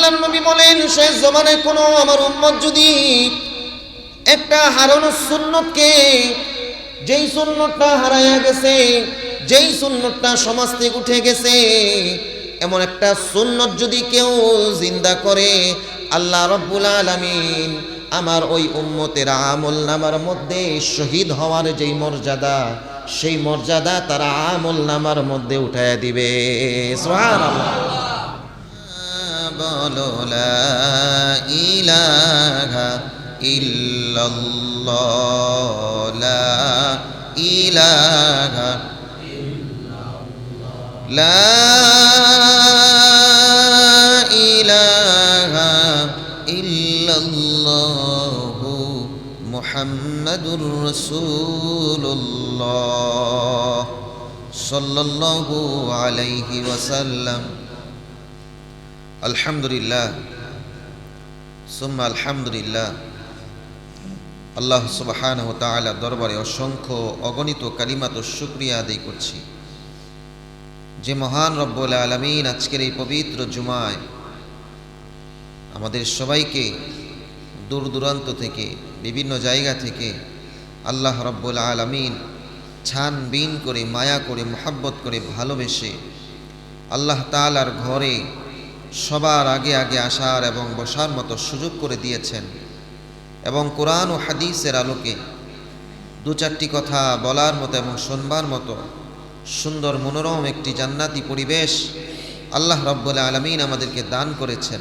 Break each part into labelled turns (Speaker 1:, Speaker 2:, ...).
Speaker 1: আল্লাহর নবী বলেন, শেষ জমানায় কোনো আমার উম্মত যদি একটা হারানো সুন্নতকে, যেই সুন্নতটা হারাইয়া গেছে, যেই সুন্নতটা সমাজ থেকে উঠে গেছে, এমন একটা সুন্নত যদি কেউ জিন্দা করে, আল্লাহ রাব্বুল আলামিন আমার ওই উম্মতের আমল নামার মধ্যে শহীদ হওয়ার যেই মর্যাদা, সেই মর্যাদা তারা আমল নামার মধ্যে উঠাইয়া দিবে। সুবহানাল্লাহ। বলো লা ইলাহা ইল্লাল্লাহ, লা ইলাহা, লা ইলাহা ইল্লাল্লাহ মুহাম্মাদুর রাসূলুল্লাহ সাল্লাল্লাহু আলাইহি ওয়াসাল্লাম। আলহামদুলিল্লাহ সুম্মা আলহামদুলিল্লাহ। আল্লাহ সুবহানাহু ওয়া তাআলা দরবারে অসংখ্য অগণিত কালিমাত ও শুকরিয়া আদায় করছি যে মহান রব্বুল আলামিন আজকের এই পবিত্র জুমায় আমাদের সবাইকে দূর দূরান্ত থেকে, বিভিন্ন জায়গা থেকে আল্লাহ রব্বুল আলামিন ছানবিন করে, মায়া করে, মোহাব্বত করে, ভালোবেসে আল্লাহ তাআলার ঘরে সবার আগে আগে আসার এবং বসার মতো সুযোগ করে দিয়েছেন। এবং কোরআন ও হাদিসের আলোকে দু চারটি কথা বলার মতো এবং শুনবার মতো সুন্দর মনোরম একটি জান্নাতি পরিবেশ আল্লাহ রাব্বুল আলামিন আমাদেরকে দান করেছেন।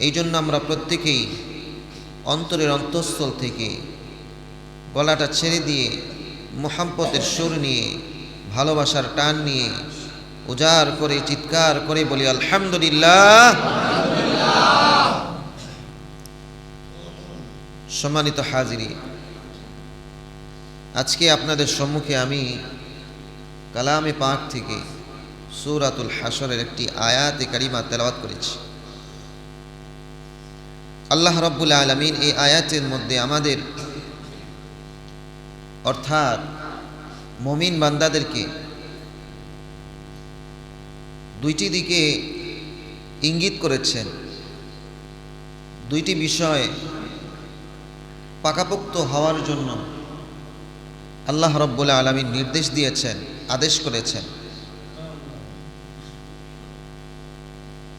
Speaker 1: এই জন্য আমরা প্রত্যেকেই অন্তরের অন্তঃস্থল থেকে গলাটা ছেড়ে দিয়ে মোহাব্বতের সুর নিয়ে, ভালোবাসার টান নিয়ে উজাড় করে চিৎকার করে বলি আলহামদুলিল্লাহ। সম্মানিত হাজিরিন, আজকে আপনাদের সম্মুখে আমি কালামে পাক থেকে সূরাতুল হাশরের একটি আয়াতে কারিমা তেলাওয়াত করেছি। আল্লাহ রাব্বুল আলামিন এই আয়াতের মধ্যে আমাদের অর্থাৎ মুমিন বান্দাদেরকে দুইটি দিকে ইঙ্গিত করেছেন, দুইটি বিষয় পাকাপোক্ত হওয়ার জন্য আল্লাহ রাব্বুল আলামিন নির্দেশ দিয়েছেন, আদেশ করেছেন।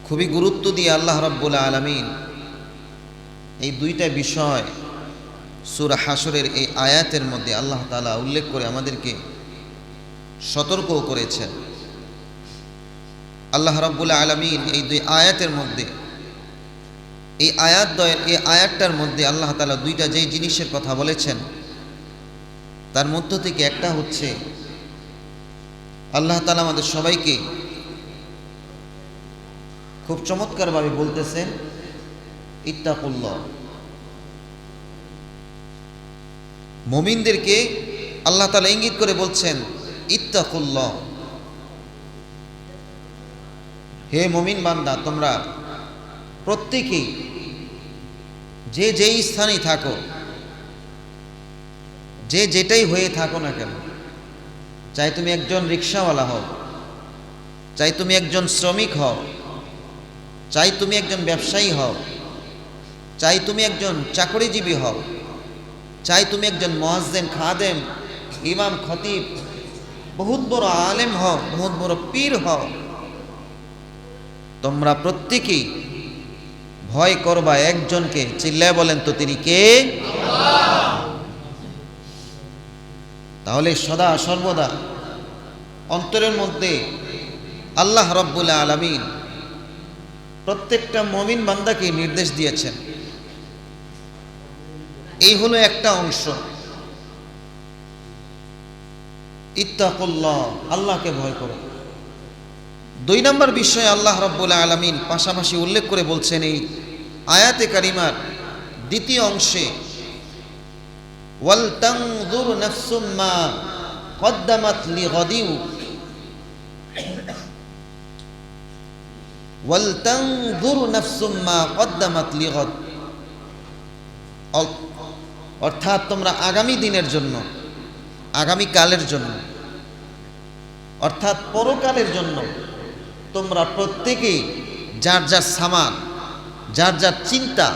Speaker 1: খুবই গুরুত্ব দিয়ে আল্লাহ রাব্বুল আলামিন এই দুইটা বিষয় সূরা হাশরের এই আয়াতের মধ্যে আল্লাহ তাআলা উল্লেখ করে আমাদেরকে সতর্কও করেছেন। আল্লাহ রাব্বুল আলামিন এই দুই আয়াতের মধ্যে, এই আয়াতটার মধ্যে আল্লাহ তাআলা দুইটা যেই জিনিসের কথা বলেছেন, তার মধ্য থেকে একটা হচ্ছে আল্লাহ তাআলা আমাদের সবাইকে খুব চমৎকারভাবে বলতেছেন ইত্তাকুল্লাহ। মুমিনদেরকে আল্লাহ তাআলা ইঙ্গিত করে বলছেন ইত্তাকুল্লাহ, হে মুমিন বান্দা, তোমরা প্রত্যেকেই যে যেই স্থানেই থাকো, যে যেটাই হয়ে থাকো না কেন, চাই তুমি একজন রিকশাওয়ালা হও, চাই তুমি একজন শ্রমিক হও, চাই তুমি একজন ব্যবসায়ী হও, চাই তুমি একজন চাকরিজীবী হও, চাই তুমি একজন মুয়াজ্জিন, খাদেম, ইমাম, খতিব, বহুত বড় আলেম হও, বহুত বড় পীর হও, তোমরা প্রত্যেকেই ভয় করবা একজনকে। চিল্লায় বলেন তো তিনি কে? আল্লাহ। তাহলে সদা সর্বদা অন্তরের মধ্যে আল্লাহ রাব্বুল আলামিন প্রত্যেকটা মুমিন বান্দাকে নির্দেশ দিয়েছেন। এই হলো একটা অংশ, ইত্তাকুল্লাহ, আল্লাহকে ভয় করো। দুই নম্বর বিষয় আল্লাহ রাব্বুল আলামিন পাশাপাশি উল্লেখ করে বলছেন এই আয়াতে কারিমার দ্বিতীয় অংশে, ওয়াল তানজুর নাফসুম মা কদ্দামাত লিগাদিউ, ওয়াল তানজুর নাফসুম মা কদ্দামাত লিগাদ, অর্থাৎ তোমরা আগামী দিনের জন্য, আগামী কালের জন্য, অর্থাৎ পরকালের জন্য তোমরা প্রত্যেকেই যার যার সামান, যার যার চিন্তা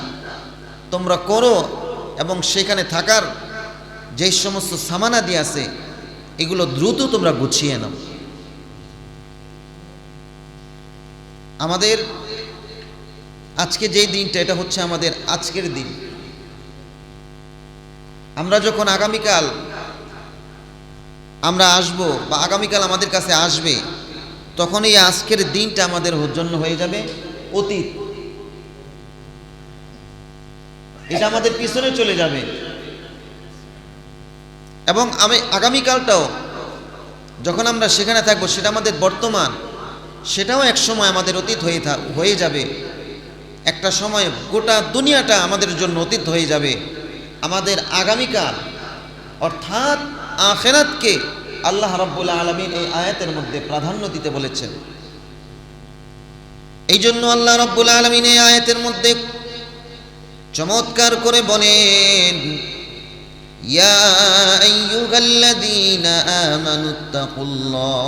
Speaker 1: তোমরা করো, এবং সেখানে থাকার যে সমস্ত সামানাদি আছে এগুলো দ্রুত তোমরা গুছিয়ে নাও। আমাদের আজকে যে দিনটা, এটা হচ্ছে আমাদের আজকের দিন। আমরা যখন আগামীকাল আমরা আসব বা আগামীকাল আমাদের কাছে আসবে, তখন এই আজকের দিনটা আমাদের জন্য হয়ে যাবে অতীত। এটা আমাদের পিছনে চলে যাবে, এবং আগামীকালটাও যখন আমরা সেখানে থাকবো সেটা আমাদের বর্তমান, সেটাও এক সময় আমাদের অতীত হয়ে যাবে। একটা সময় গোটা দুনিয়াটা আমাদের জন্য অতীত হয়ে যাবে। আমাদের আগামীকাল অর্থাৎ আখিরাতকে আল্লাহ রাব্বুল আলামিন এই আয়াতের মধ্যে প্রাধান্য দিতে বলেছেন। এই জন্য আল্লাহ রাব্বুল আলামিন এই আয়াতের মধ্যে চমৎকার করে বলেন, ইয়া আইয়ুহাল্লাযীনা আমানুত্তাকুল্লাহ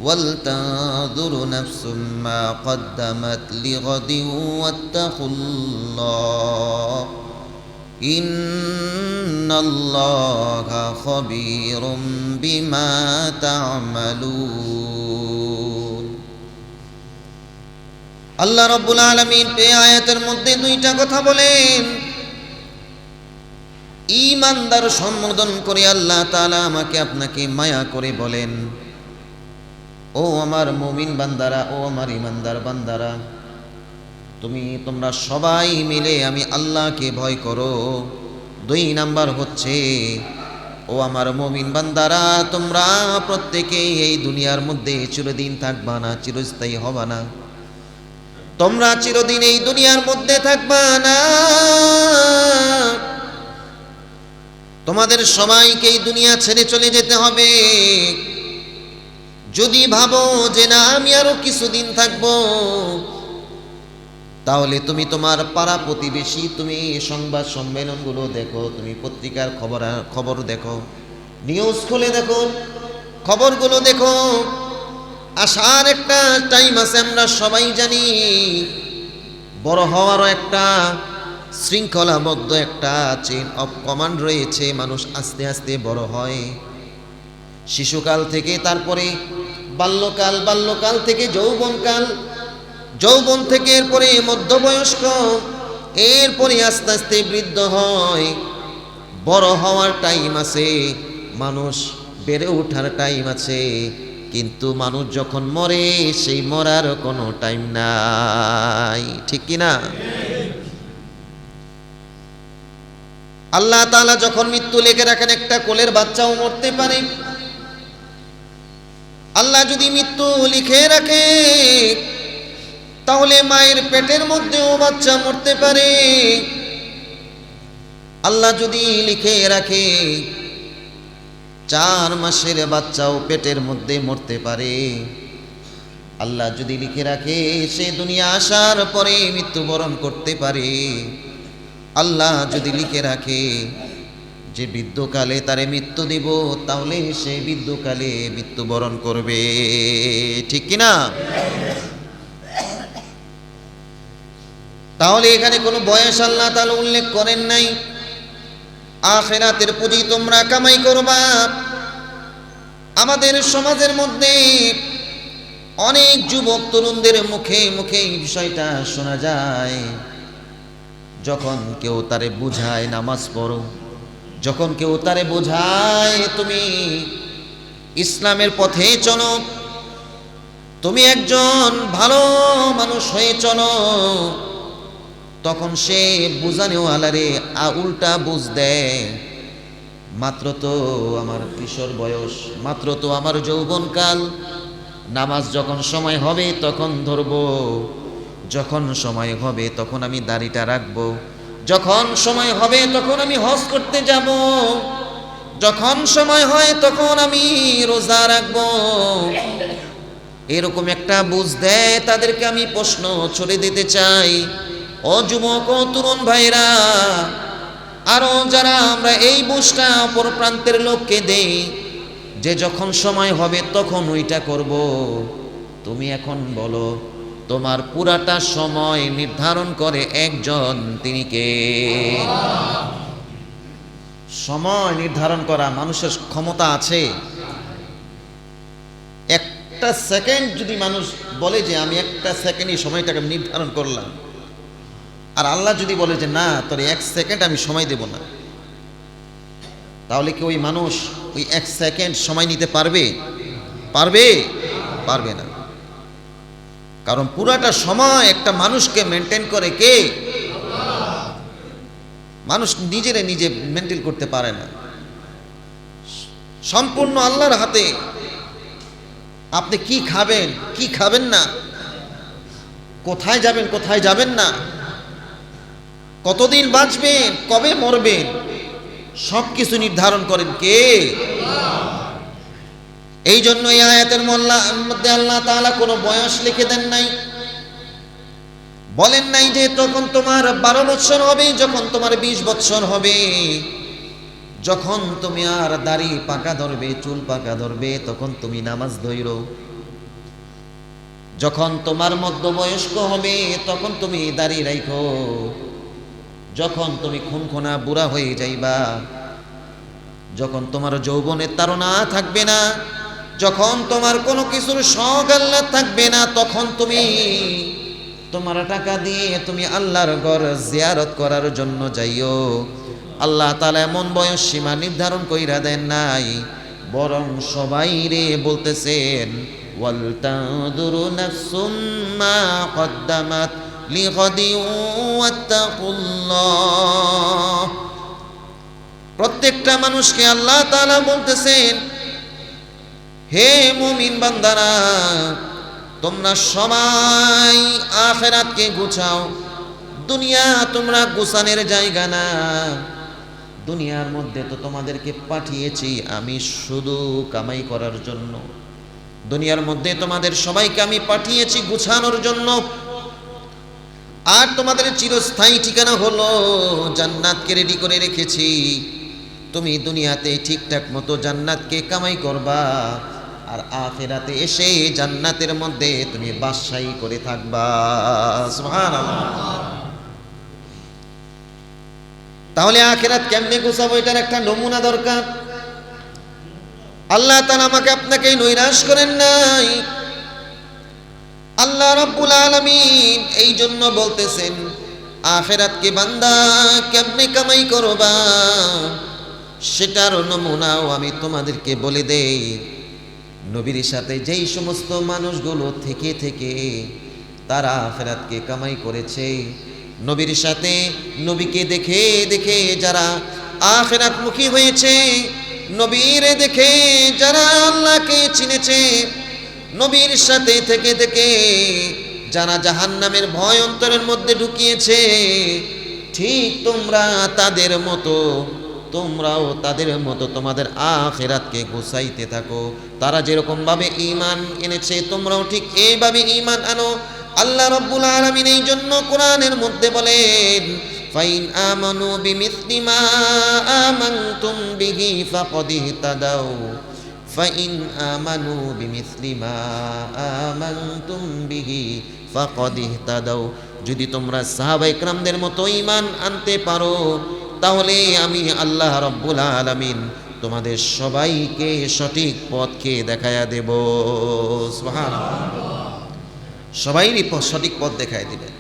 Speaker 1: ওয়ালতানজুর নাফসুম মা কদ্দামাত লিগাদিন ওয়াত্তাকুল্লাহ ইন্নাল্লাহা খাবীরুম বিমা তা'মালুন। আল্লাহ রাব্বুল আলামিন এই আয়াতের মধ্যে দুইটা কথা বলেন। ঈমানদার সম্বোধন করে আল্লাহ তাআলা আমাকে আপনাকে মায়া করে বলেন, ও আমার মুমিন বান্দারা, ও আমার ঈমানদার বান্দারা, তোমরা সবাই মিলে আমি আল্লাহকে ভয় করো। দুই নাম্বার হচ্ছে, ও আমার মুমিন বান্দারা, তোমরা প্রত্যেকেই এই দুনিয়ার মধ্যে চিরদিন থাকবা না, চিরস্থায়ী হবা না। তোমরা চিরদিন এই দুনিয়ার মধ্যে থাকবা না। তোমাদের সবাইকে এই দুনিয়া ছেড়ে চলে যেতে হবে। যদি ভাবো যে না আমি আরো কিছুদিন থাকবো, তাহলে তুমি তোমার পাড়া প্রতিবেশী, তুমি সংবাদ সম্মেলনগুলো দেখো, তুমি পত্রিকার খবর দেখো, নিউজ খুলে দেখো, খবরগুলো দেখো। আসার একটা টাইম আছে, আমরা সবাই জানি। বড় হওয়ারও একটা শৃঙ্খলাবদ্ধ একটা চেইন অফ কমান্ড রয়েছে। মানুষ আস্তে আস্তে বড় হয়, শিশুকাল থেকে, তারপরে বাল্যকাল, বাল্যকাল থেকে যৌবনকাল, যৌবন থেকে এরপরে মধ্যবয়স্ক, এরপরে আস্তে আস্তে বৃদ্ধ হয়। বড় হওয়ার টাইম আছে, মানুষ বেড়ে ওঠার টাইম আছে, কিন্তু মানুষ যখন মরে সেই মরার কোনো টাইম নাই, ঠিক কি না? আল্লাহ তাআলা যখন মৃত্যু লিখে রাখেন, একটা কোলের বাচ্চাও মরতে পারে। আল্লাহ যদি মৃত্যু লিখে রাখে, তাহলে মায়ের পেটের মধ্যেও বাচ্চা মরতে পারে। আল্লাহ যদি লিখে রাখে 4 মাসের বাচ্চাও পেটের মধ্যে মরতে পারে। আল্লাহ যদি লিখে রাখে সে দুনিয়া আসার পরে মৃত্যুবরণ করতে পারে। আল্লাহ যদি লিখে রাখে যে বৃদ্ধকালে তারে মৃত্যু দিব, তাহলে সে বৃদ্ধকালে মৃত্যুবরণ করবে, ঠিক কিনা? তাহলে এখানে কোনো বয়স আল্লাহ তাআলা উল্লেখ করেন নাই। আখিরাতের পুঁজি তোমরা কামাই করবা। আমাদের সমাজের মধ্যে অনেক যুবক তরুণদের মুখে মুখে এই বিষয়টা শোনা যায়। যখন কেউ তারে বুঝায় নামাজ পড়ো, যখন কেউ তারে বোঝায় তুমি ইসলামের পথে চলো, তুমি একজন ভালো মানুষ হয়ে চলো, তখন সে বুঝানেওয়ালারে উল্টা বুঝ দেয়। মাত্র তো আমার কিশোর বয়স, মাত্র তো আমার যৌবনকাল, নামাজ যখন সময় হবে তখন ধরবো, যখন সময় হবে তখন আমি দাড়িটা রাখবো, যখন সময় হবে তখন আমি হজ করতে যাব, যখন সময় হয় তখন আমি রোজা রাখবো। এরকম একটা বুঝ দেয় তাদেরকে আমি প্রশ্ন ছড়ে দিতে চাই, ও যুবক ও তরুণ ভাইরা, আরো যারা আমরা এই বুঝটা অপর প্রান্তের লোককে দেই যে যখন সময় হবে তখন ওইটা করব, তুমি এখন বলো তোমার পুরাটা সময় নির্ধারণ করে একজন, তিনি কে? সময় নির্ধারণ করা মানুষের ক্ষমতা আছে? একটা সেকেন্ড যদি মানুষ বলে যে আমি একটা সেকেন্ডই সময়টাকে নির্ধারণ করলাম, আর আল্লাহ যদি বলে যে না, তোর এক সেকেন্ড আমি সময় দেব না, তাহলে কি ওই মানুষ ওই এক সেকেন্ড সময় নিতে পারবে? পারবে? পারবে না। কারণ পুরাটা সময় একটা মানুষকে মেনটেন করে কে? মানুষ নিজেরে নিজে মেনটেন করতে পারে না, সম্পূর্ণ আল্লাহর হাতে। আপনি কি খাবেন, কি খাবেন না, কোথায় যাবেন, কোথায় যাবেন না, কতদিন বাঁচবেন, কবে মরবেন, সব কিছু নির্ধারণ করেন কে? এই জন্য এই আয়াতের মধ্যে আল্লাহ তাআলা কোনো বয়স লিখে দেন নাই, বলেন নাই যে তখন তোমার 12 বছর হবে, যখন তোমার 20 বছর হবে, যখন তুমি আর দাড়ি পাকা ধরবে, চুল পাকা ধরবে, তখন তুমি নামাজ ধরো, যখন তোমার মধ্যবয়স্ক হবে তখন তুমি দাড়ি রাখো, যখন তুমি খুনখুনা বুড়া হয়ে যাইবা, যখন তোমার যৌবনের তাড়না থাকবে না, যখন তোমার কোনো কিছুর শখ আল্লাহ থাকবে না, তখন তুমি তোমার টাকা দিয়ে তুমি আল্লাহর ঘর জিয়ারত করার জন্য যাইও। আল্লাহ তাআলা এমন বয়স সীমা নির্ধারণ কইরা দেন নাই, বরং সবাই রে বলতেছেন ওয়াল তানদুরু নাফসুম মা কদ্দামাত লিগাদিন ওয়াত্তাকুল্লাহ। প্রত্যেকটা মানুষকে আল্লাহ তাআলা বলতেছেন, হে মুমিন বান্দারা, তোমরা সবাই আখিরাতকে গুছাও। দুনিয়া তোমরা গুছানোর জায়গা না। দুনিয়ার মধ্যে তো তোমাদেরকে পাঠিয়েছি আমি শুধু কামাই করার জন্য। দুনিয়ার মধ্যে তোমাদের সবাইকে আমি পাঠিয়েছি গুছানোর জন্য। আর তোমাদের চিরস্থায়ী ঠিকানা হলো জান্নাতকে রেডি করে রেখেছি। তুমি দুনিয়াতে ঠিকঠাক মতো জান্নাতকে কামাই করবা, আর আখিরাতে এসে জান্নাতের মধ্যে তুমি বাদশাহী করে থাকবা। সুবহানাল্লাহ। তাহলে আখিরাত কেমনে গোছাবো, এটার একটা নমুনা দরকার। আল্লাহ তাআলা আমাকে আপনাকে নৈরাশ করেন নাই। আল্লাহ রাব্বুল আলামিন এই জন্য বলতেছেন, আখিরাতকে বান্দা কেমনে কামাই করবা সেটার নমুনাও আমি তোমাদেরকে বলে দেই। নবীর সাথে যেই সমস্ত মানুষগুলো থেকে থেকে তারা আখিরাতকে কামাই করেছে, নবীর সাথে নবীকে দেখে দেখে যারা আখিরাতমুখী হয়েছে, নবীরে দেখে যারা আল্লাহকে চিনেছে, নবীর সাথে থেকে থেকে যারা জাহান্নামের ভয় অন্তরের মধ্যে ঢুকিয়েছে, ঠিক তোমরাও তাদের মতো তোমাদের আখিরাতকে গুছাইতে থাকো। তারা যেরকম ভাবে ঈমান এনেছে তোমরাও ঠিক এইভাবে ঈমান আনো। আল্লাহ রাব্বুল আলামিন এই জন্য কোরআনের মধ্যে বলেন, ফাইন আমানু বিমিসলি মা আমানতুম বিহি ফাকাদ ইহতাদাউ, ফাইন আমানু বিমিসলি মা আমানতুম বিহি ফাকাদ ইহতাদাউ। যদি তোমরা সাহাবায়ে কেরামদের মতো ঈমান আনতে পারো, তাহলে আমি আল্লাহ রাব্বুল আলামিন তোমাদের সবাইকে সঠিক পথকে দেখায়া দেব। সুবহানাল্লাহ। সবাইরই সঠিক পথ দেখায় দিবেন।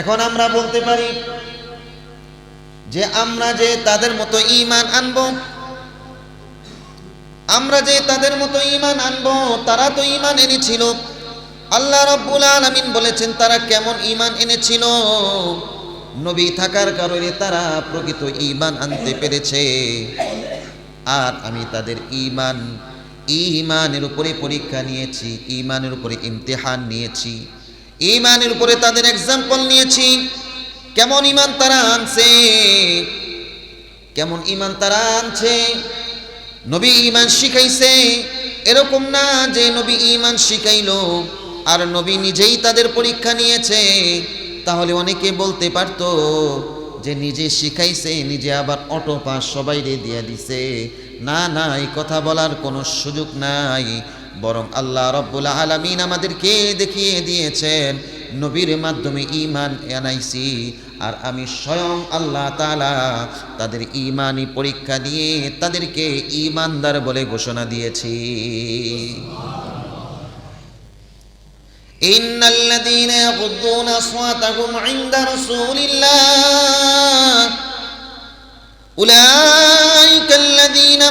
Speaker 1: এখন আমরা বলতে পারি যে আমরা যে তাদের মতো ঈমান আনবো, তারা তো ঈমান এনেছিল। আল্লাহ রাব্বুল আলামিন বলেছেন তারা কেমন ঈমান এনেছিল। নবী থাকার কারণে তারা প্রকৃত ঈমান আনতে পেরেছে। আর আমি তাদের ঈমানের উপরে পরীক্ষা নিয়েছি, ঈমানের উপরে ইমতিহান নিয়েছি, ঈমানের উপরে তাদের এক্সাম্পল নিয়েছি। কেমন ঈমান তারা আনছে, নবী ঈমান শিখাইছে। এরকম না যে নবী ঈমান শিখাইলো আর নবী নিজেই তাদের পরীক্ষা নিয়েছে। তাহলে অনেকে বলতে পারতো যে নিজে শিখাইছে, নিজে আবার অটো পাস সবাইরে দিয়ে দিছে। না না, এই কথা বলার কোনো সুযোগ নাই, বরং আল্লাহ রব্বুল আলামিন আমাদেরকে দেখিয়ে দিয়েছেন নবীর মাধ্যমে ঈমান আনাইছি, আর আমি স্বয়ং আল্লাহ তাআলা তাদের ঈমানি পরীক্ষা দিয়ে তাদেরকে ঈমানদার বলে ঘোষণা দিয়েছি। ইন্নাল্লাযীনা ইয়াগুদ্দুনা আসওয়াতাহুম ইনদা রাসূলিল্লাহ উলাইকাল্লাযীনা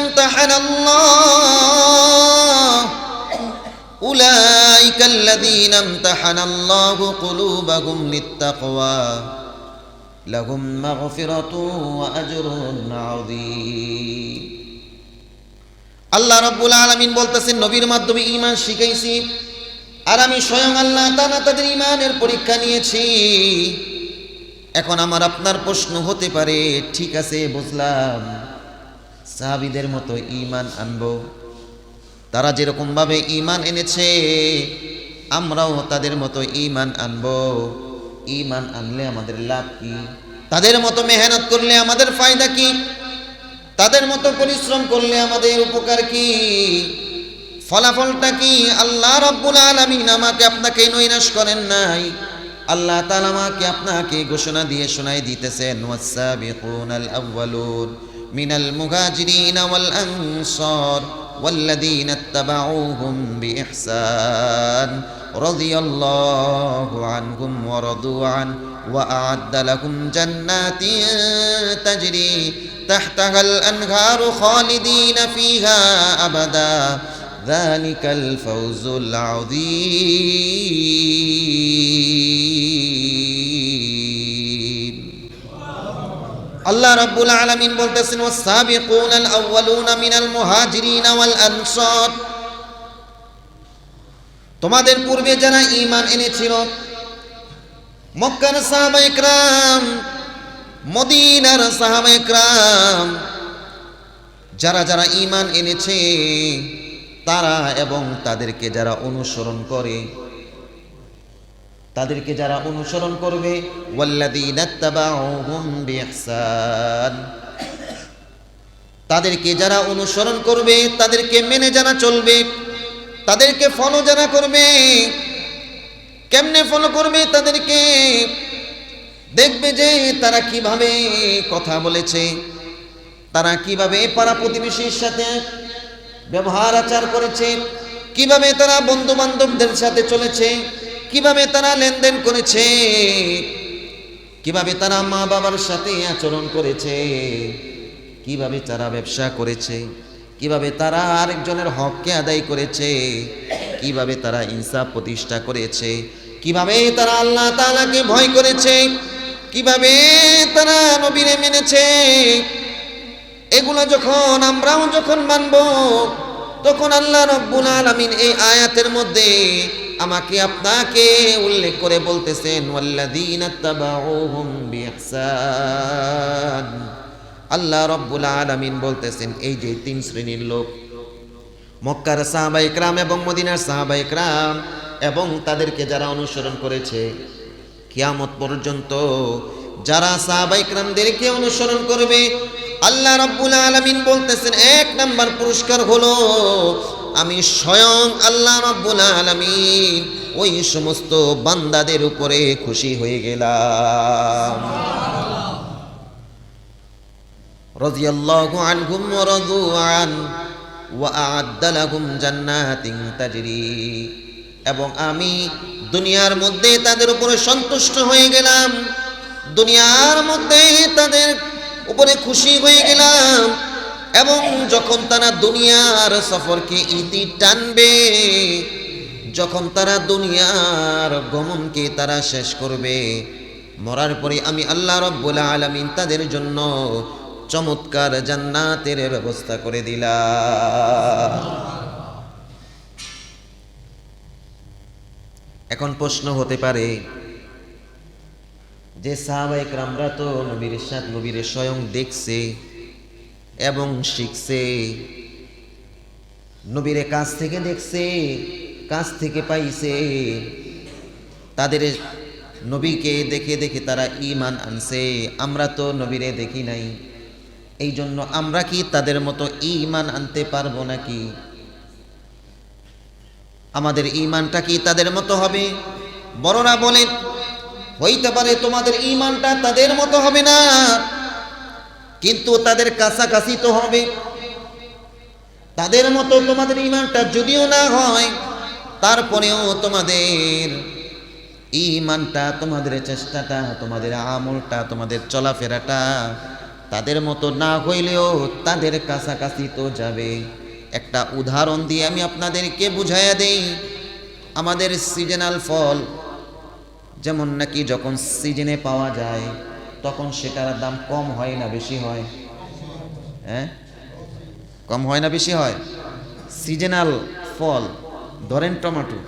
Speaker 1: ইমতাহানাল্লাহু কুলুবাহুম লিত্তাকওয়া লাহুম মাগফিরাতুন ওয়া আজরুন আযীম। আল্লাহ রাব্বুল আলামিন বলতেছেন, নবীর মাধ্যমে ঈমান শিখাইছি, আর আমি স্বয়ং আল্লাহ তাআলা তাদের ঈমানের পরীক্ষা নিয়েছি। এখন আমার আপনার প্রশ্ন হতে পারে, ঠিক আছে বুঝলাম, সাহাবীদের মতো ঈমান আনবো, তারা যেরকম ভাবে ঈমান এনেছে আমরাও তাদের মতো ঈমান আনবো। ঈমান আনলে আমাদের লাভ কি? তাদের মতো মেহনত করলে আমাদের ফায়দা কি? তাদের মতো পরিশ্রম করলে আমাদের উপকার কি? ফলাফলটা কি? আল্লাহ রাব্বুল আলামিন আমাকে আপনাকে নৈরাশ করেন নাই, আল্লাহ তাআলা আমাকে আপনাকে ঘোষণা দিয়ে শোনাই দিতেছেন, ওয়াস-সাবিকুনাল আউয়ালুন মিনাল মুহাজিরিন ওয়াল আনসার ওয়াল্লাযীনা ইত্তাবাউহুম বিইহসান রাদিয়াল্লাহু আনহুম ওয়া রাদু আন ওয়া আ'আদ্দা লাহুম জান্নাতিন তাজরি তাহতাহাল আনহারু খালিদিনা ফিহা আবাদা যালিকাল ফাওজুল আযীম। আল্লাহ রাব্বুল আলামিন বলতেছেন, ওয়াস-সাবিকুনাল আউয়ালুনা মিনাল মুহাজিরিন ওয়াল আনসার, তোমাদের পূর্বে যারা ঈমান এনেছিল, মক্কার সাহাবায়ে কেরাম, মদিনার সাহাবায়ে কেরাম, যারা যারা ঈমান এনেছে তারা এবং তাদেরকে যারা অনুসরণ করে, তাদেরকে যারা অনুসরণ করবে, ওয়াল্লাযীনা ইত্তাবাউহুম বিইহসান, তাদেরকে যারা অনুসরণ করবে, তাদেরকে মেনে যারা চলবে, তাদেরকে ফলো যারা করবে, কেমনে ফলো করবে? তাদেরকে দেখবে যে তারা কিভাবে কথা বলেছে, তারা কিভাবে পাড়া প্রতিবেশীর সাথে ব্যবহার আচার করেছে, কিভাবে তারা বন্ধু বান্ধবদের সাথে চলেছে, কিভাবে তারা লেনদেন করেছে, কিভাবে তারা মা বাবার সাথে আচরণ করেছে, কিভাবে তারা ব্যবসা করেছে, কিভাবে তারা আরেকজনের হককে আদায় করেছে, কিভাবে তারা ইনসাফ প্রতিষ্ঠা করেছে, কিভাবে তারা আল্লাহ তাআলাকে ভয় করেছে, কিভাবে তারা নবীরে মেনেছে। এগুলো যখন আমরাও যখন মানব, তখন আল্লাহ রাব্বুল আলামিন এই আয়াতের মধ্যে আমাকে আপনাকে উল্লেখ করে বলতেছেন, ওয়াল্লাযীনা ইত্তাবাউহুম বিইহসান। আল্লাহ রাব্বুল আলামিন বলতেছেন, এই যে তিন শ্রেণীর লোক, মক্কার সাহাবায়ে কেরাম এবং মদিনার সাহাবায়ে কেরাম এবং তাদেরকে যারা অনুসরণ করেছে, কিয়ামত পর্যন্ত যারা সাহাবায়ে কেরামদেরকে অনুসরণ করবে, আল্লাহ রাব্বুল আলামিন বলতেছেন, এক নাম্বার পুরস্কার হলো আমি স্বয়ং আল্লাহ রাব্বুল আলামিন ওই সমস্ত বান্দাদের উপরে খুশি হয়ে গেলাম। রাদিয়াল্লাহু আনহুম ওয়া রাদু আন ওয়া আ'আদ্দা লাহুম জান্নাতিন তাজরি, এবং আমি দুনিয়ার মধ্যে তাদের উপরে সন্তুষ্ট হয়ে গেলাম, দুনিয়ার মধ্যে তাদের উপরে খুশি হয়ে গেলাম, এবং যখন তারা দুনিয়ার সফরকে ইতি টানবে, যখন তারা দুনিয়ার গমনকে তারা শেষ করবে, মরার পরে আমি আল্লাহ রাব্বুল আলামিন তাদের জন্য চমৎকার জান্নাতের ব্যবস্থা করে দিলাম। এখন প্রশ্ন হতে পারে যে সাহাবায়ে কেরামরা তো নবীর সাথে নবীর স্বয়ং দেখছে এবং শিখছে, নবীর কাছ থেকে দেখছে, কাছ থেকে পাইছে, তাদের নবীকে দেখে দেখে তারা ঈমান আনছে, আমরা তো নবীরে দেখি নাই, এই জন্য আমরা কি তাদের মতো ঈমান আনতে পারবো নাকি? আমাদের ঈমানটা কি তাদের মতো হবে? বড়রা বলেন হইতে পারে তোমাদের ঈমানটা তাদের মতো হবে না, কিন্তু তাদের কাছাকাছি তো হবে। তাদের মতো তোমাদের ঈমানটা যদিও না হয়, তারপরেও তোমাদের ঈমানটা, তোমাদের চেষ্টাটা, তোমাদের আমলটা, তোমাদের চলাফেরাটা তাদের মতো না হইলেও তাদের কাছাকাছি তো যাবে। একটা উদাহরণ দিয়ে আমি আপনাদেরকে বুঝাইয়া দেই। আমাদের সিজনাল ফল যেমন নাকি যখন সিজনে পাওয়া যায় তখন সেটার দাম কম হয় না বেশি হয়? হ্যাঁ, কম হয় না বেশি হয়? সিজনাল ফল ধরেন টমেটো,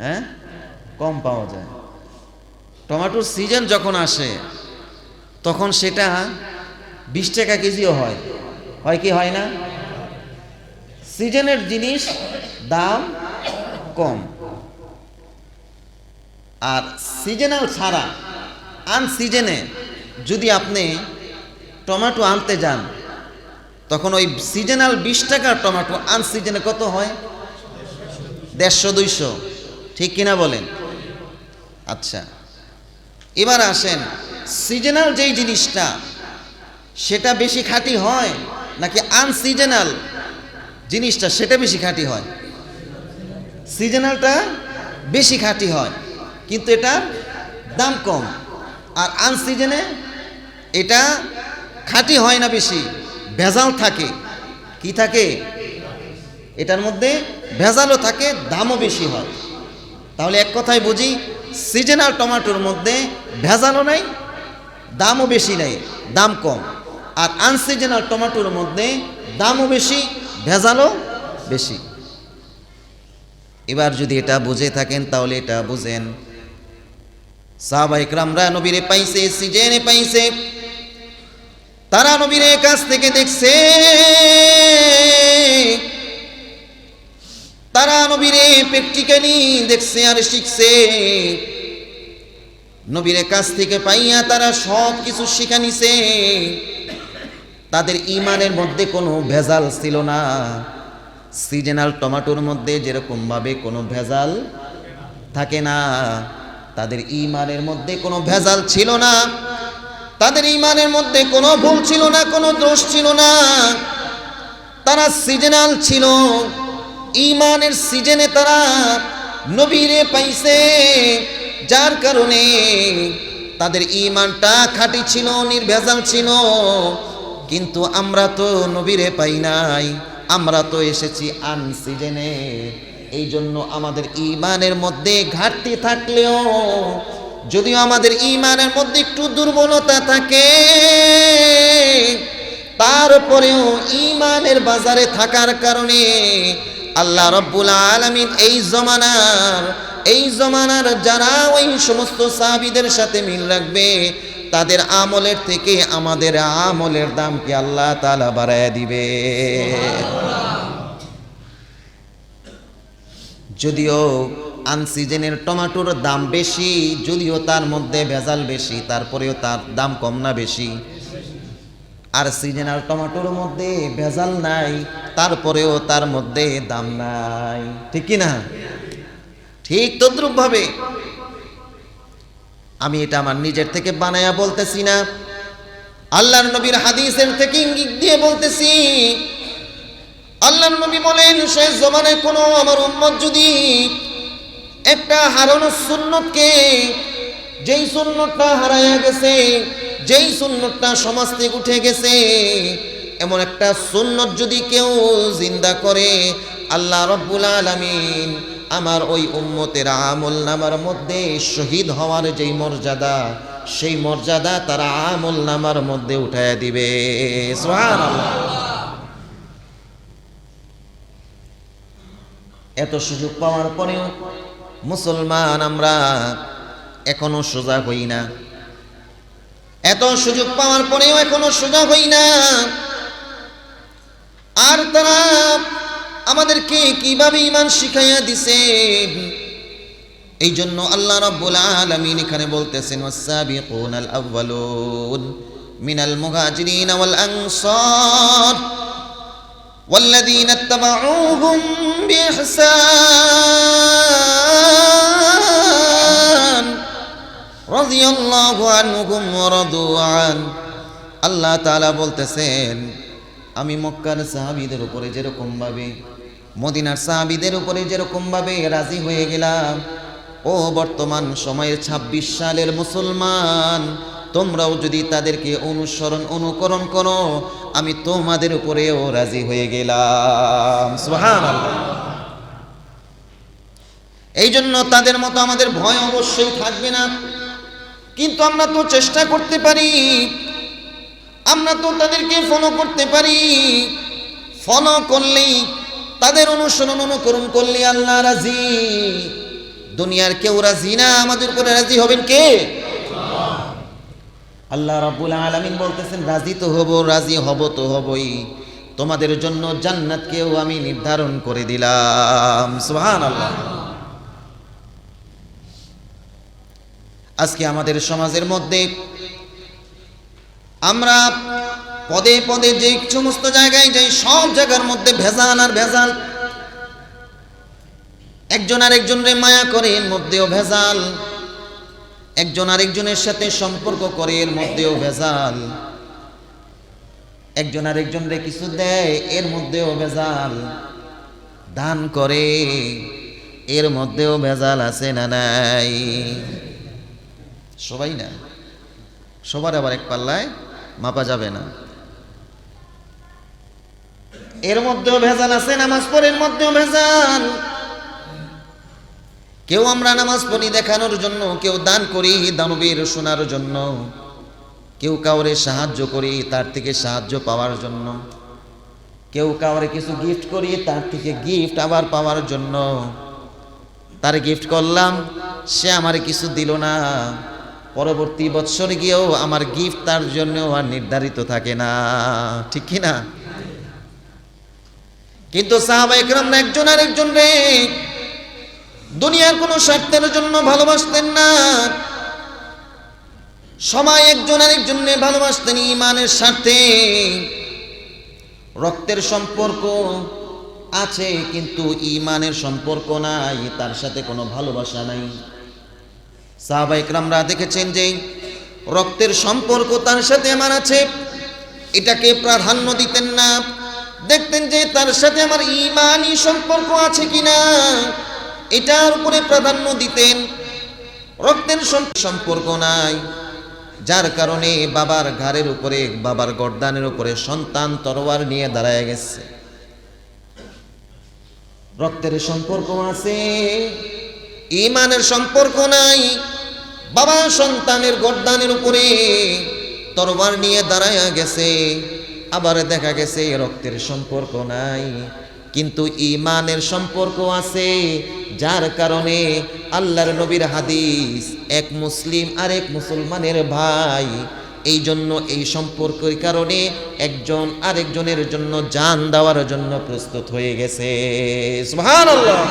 Speaker 1: হ্যাঁ, কম পাওয়া যায়। টমেটোর সিজন যখন আসে তখন সেটা 20 টাকা কেজিও হয়, হয় কি হয় না? সিজনের জিনিস দাম কম। আর সিজনাল ছাড়া আনসিজনে যদি আপনি টমেটো আনতে যান, তখন ওই সিজনাল 20 টাকার টমেটো আনসিজনে কত হয়? 150-200, ঠিক কিনা বলেন? আচ্ছা, এবার আসেন, সিজনাল যেই জিনিসটা সেটা বেশি খাঁটি হয় নাকি আনসিজনাল জিনিসটা সেটা বেশি খাঁটি হয়? সিজনালটা বেশি খাঁটি হয়, কিন্তু এটার দাম কম। আর আনসিজনে এটা খাঁটি হয় না, বেশি ভেজাল থাকে। কি থাকে? এটার মধ্যে ভেজালও থাকে, দামও বেশি হয়। তাহলে এক কথায় বুঝি, সিজনাল টমেটোর মধ্যে ভেজালও নাই, দামও বেশি নাই, দাম কম। আর আনসিজনাল টমেটোর মধ্যে দামও বেশি, ভেজালও বেশি। এবার যদি এটা বুঝে থাকেন তাহলে এটা বুঝেন, সাহাবা ইকরামরা নবীরে পাইছে, সিজনে পাইছে, তারা নবীরে কাছ থেকে দেখছে, তারা নবীরে প্র্যাকটিক্যালি দেখছে আর শিখছে। নবীরে কাছ থেকে পাইয়া তারা সব কিছু শিখা নিছে। তাদের ঈমানের মধ্যে কোনো ভেজাল ছিল না। সিজনাল টমেটোর মধ্যে যেরকম ভাবে কোনো ভেজাল থাকে না, তাদের ঈমানের মধ্যে কোনো ভেজাল ছিল না। তাদের ঈমানের মধ্যে কোনো ভুল ছিল না, কোনো দোষ ছিল না। তারা সিজনাল ছিল, ঈমানের সিজনে তারা নবীরে পাইছে, যার কারণে তাদের ঈমানটা খাঁটি ছিল, নির্ভেজাল ছিল। কিন্তু আমরা তো নবীরে পাই নাই, আমরা তো এসেছি আনসিজনে। এই জন্য আমাদের ঈমানের মধ্যে ঘাটতি থাকলেও, যদিও আমাদের ঈমানের মধ্যে একটু দুর্বলতা থাকে, তারপরেও ঈমানের বাজারে থাকার কারণে আল্লাহ রব্বুল আলামিন এই জমানার যারা ওই সমস্ত সাহাবীদের সাথে মিল রাখবে, তাদের আমলের থেকে আমাদের আমলের দামকে আল্লাহ তাআলা বাড়ায় দিবে। যদিও আনসিজনের টমেটোর দাম বেশি, যদিও তার মধ্যে ভেজাল বেশি, তারপরেও তার দাম কম না বেশি? আর সিজনাল টমেটোর মধ্যে ভেজাল নাই, তারপরেও তার মধ্যে দাম নাই, ঠিক কি না? ঠিক তদ্রূপ ভাবে আমি এটা আমার নিজের থেকে বানায়া বলতেছি না, আল্লাহর নবীর হাদিসের থেকে ইঙ্গিত দিয়ে বলতেছি। আল্লাহর নবী বলেন, শেষ জমানায় কোনো আমার উম্মত যদি একটা হারানো সুন্নতকে, যেই সুন্নতটা হারায়া গেছে, যেই সুন্নতটা সমাজ থেকে উঠে গেছে, এমন একটা সুন্নত যদি কেউ জিন্দা করে, আল্লাহ রব্বুল আলামিন আমার ওই উম্মতের আমল নামার মধ্যে শহীদ হওয়ার যেই মর্যাদা, সেই মর্যাদা তারা আমল নামার মধ্যে উঠায়া দিবে। সুবহানাল্লাহ। এত সুযোগ পাওয়ার পরেও মুসলমান আমরা এখনো সোজা হই না। এত সুযোগ পাওয়ার পরেও এখনো সোজা হই না। আর তারা আমাদেরকে কিভাবে ঈমান শিখাইয়া দিছে। এই জন্য আল্লাহ রাব্বুল আলামিন এখানে বলতেছেন, ওয়াস-সাবিকুনাল আউয়ালুন মিনাল মুহাজিরিন ওয়াল আনসার والذين اتبعوهم بإحسان رضي الله عنهم ورضوا عنه আল্লাহ তাআলা বলতেছেন আমি মক্কার সাহাবীদের উপরে যেরকম ভাবে মদিনার সাহাবীদের উপরে যেরকম ভাবে রাজি হয়ে গেলাম, ও বর্তমান সময়ের ২৬ সালের মুসলমান, তোমরাও যদি তাদেরকে অনুকরণ করো, আমি তোমাদের উপরেও রাজি হয়ে গেলাম। সুবহানাল্লাহ। এই জন্য তাদের মতো আমাদের ভয় অবশ্যই থাকবে না, কিন্তু আমরা তো চেষ্টা করতে পারি, আমরা তো তাদেরকে ফলো করতে পারি। ফলো করলেই, তাদের অনুকরণ করলে আল্লাহ রাজি। দুনিয়ার কেউ রাজি না, আমাদের উপরে রাজি হবেন কে? আল্লাহ রাব্বুল আলামিন বলতেছেন রাজি তো হব, রাজি হব তো হবই, তোমাদের জন্য জান্নাতকেও আমি নির্ধারণ করে দিলাম। সুবহানাল্লাহ। আজকে আমাদের সমাজের মধ্যে আমরা পদে পদে যে সমস্ত জায়গায় যাই, সব জায়গার মধ্যে ভেজাল আর ভেজাল। একজন আরেকজনের মায়া করে, এর মধ্যেও ভেজাল। একজন আরেকজনের সাথে সম্পর্ক করে, এর মধ্যেও ভেজাল। একজন আরেকজনরে কিছু দেয়, এর মধ্যেও ভেজাল। দান করে, এর মধ্যেও ভেজাল আছে না নাই? সবাই না, সবার আবার এক পাল্লায় মাপা যাবে না। এর মধ্যেও ভেজাল আছে, নামাজ পড়ার মধ্যেও ভেজাল। কেউ আমরা নামাজ পড়ি দেখানোর জন্য, কেউ দান করি দানবীর শোনার জন্য, কেউ কাউরে সাহায্য করি তার থেকে সাহায্য পাওয়ার জন্য, কেউ কাউরে কিছু গিফট করি তার থেকে গিফট আবার পাওয়ার জন্য। তার গিফট করলাম, সে আমারে কিছু দিল না, পরবর্তী বৎসর গিয়েও আমার গিফট তার জন্য আর নির্ধারিত থাকে না, ঠিক কি না? কিন্তু সাহাবা ইকরামরা একজন আরেকজনরে দুনিয়ার কোনো স্বার্থের জন্য ভালোবাসতেন না, সবাই একজন আরেকজনকে ভালোবাসতেন ঈমানের স্বার্থে। রক্তের সম্পর্ক আছে কিন্তু ঈমানের সম্পর্ক নাই, তার সাথে কোনো ভালোবাসা নাই। সাহাবা ইকরামরা দেখেছেন যে রক্তের সম্পর্ক তার সাথে আমার আছে, এটাকে প্রাধান্য দিতেন না। দেখতেন যে তার সাথে আমার ঈমানি সম্পর্ক আছে কিনা, এটার উপরে প্রাধান্য দিতেন। রক্তের সম্পর্ক নাই, যার কারণে বাবার ঘাড়ের উপরে, বাবার গর্দানের উপরে সন্তান তরোয়ার নিয়ে দাঁড়ায় গেছে। রক্তের সম্পর্ক আছে, ঈমানের সম্পর্ক নাই। বাবা সন্তানের গর্দানের উপরে তরোয়ার নিয়ে দাঁড়ায় গেছে, আবার দেখা গেছে রক্তের সম্পর্ক নাই কিন্তু ঈমানের সম্পর্ক আছে, যার কারণে আল্লাহর নবীর হাদিস, এক মুসলিম আরেক মুসলমানের ভাই। এই জন্য এই সম্পর্কের কারণে একজন আরেকজনের জন্য জান দেওয়ার জন্য প্রস্তুত হয়ে গেছে। সুবহানাল্লাহ।